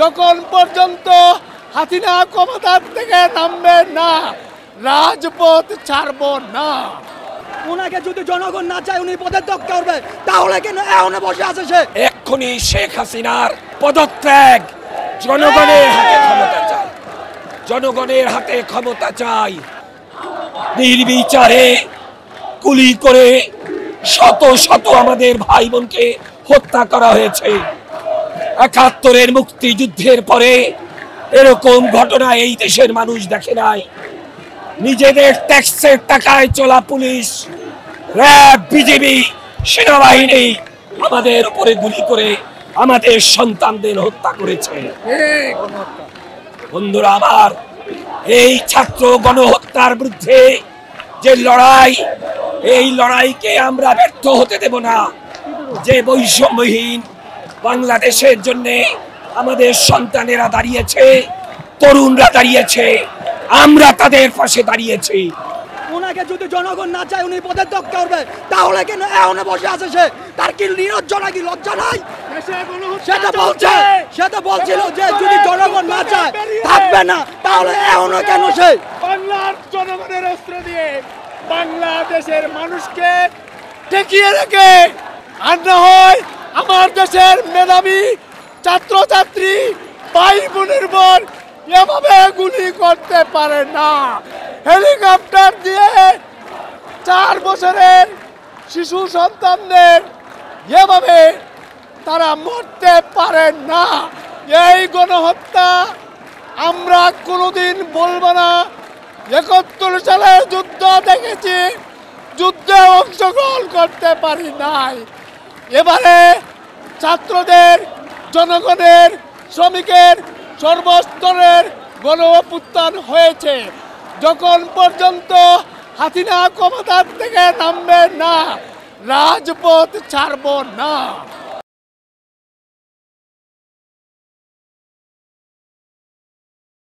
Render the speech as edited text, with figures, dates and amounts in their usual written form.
যখন পর্যন্ত হাসিনা ক্ষমতার থেকে নামবে না, রাজপথ ছাড়ব না। ওনাকে যদি জনগণ না চায় উনি পদত্যাগ করবে, তাহলে কেন এখনো বসে আছে সে? এক্ষুনি শেখ হাসিনার পদত্যাগ। জনগণের হাতে ক্ষমতা চাই, জনগণের হাতে ক্ষমতা চাই। নির্বিচারে গুলি করে শত শত আমাদের ভাই বোনকে হত্যা করা হয়েছে। ৭১-এর মুক্তিযুদ্ধের পরে এরকম ঘটনা এই দেশের মানুষ দেখে নাই। নিজেদের ট্যাক্সের টাকায় চলা পুলিশ, র্যাব, বিজিবি, সেনাবাহিনী আমাদের উপরে গুলি করে আমাদের সন্তানদের হত্যা করেছে। বন্ধুরা আমার, এই ছাত্র গণহত্যার বিরুদ্ধে যে লড়াই, এই লড়াইকে আমরা ব্যর্থ হতে দেব না। যে বৈষম্যহীন বাংলাদেশের জন্য আমাদের সন্তানেরা দাঁড়িয়েছে, তরুণরা দাঁড়িয়েছে, আমরা তাদের পাশে দাঁড়িয়েছি। ওনাকে যদি জনগণ না চায় উনি পদত্যাগ করবে, তাহলে কেন এখনো বসে আছে সে? তার কি নিরজ্জনা, কি লজ্জা নাই? সেটা বলছিল যে যদি জনগণ না চায় থাকবে না, তাহলে এখনো কেন সে? বাংলার জনগণের অস্ত্র দিয়ে বাংলাদেশের মানুষকে ঠেকিয়ে রেখে, আর না হয় আমার দেশের মেধাবী ছাত্রছাত্রী ভাই বোনের উপর এভাবে গুলি করতে পারে না। হেলিকপ্টার দিয়ে 4 বছরের শিশু সন্তানদের এভাবে তারা মরতে পারে না। এই গণহত্যা আমরা কোনোদিন বলবো না। ৭১ সালে যুদ্ধ দেখেছি, যুদ্ধে অংশগ্রহণ করতে পারি নাই। এবারে ছাত্রদের, জনগণের, শ্রমিকের সর্বস্তরের গণ অভ্যুত্থান হয়েছে। যখন পর্যন্ত হাসিনা ক্ষমতার থেকে নামবে না, রাজপথ ছাড়ব না।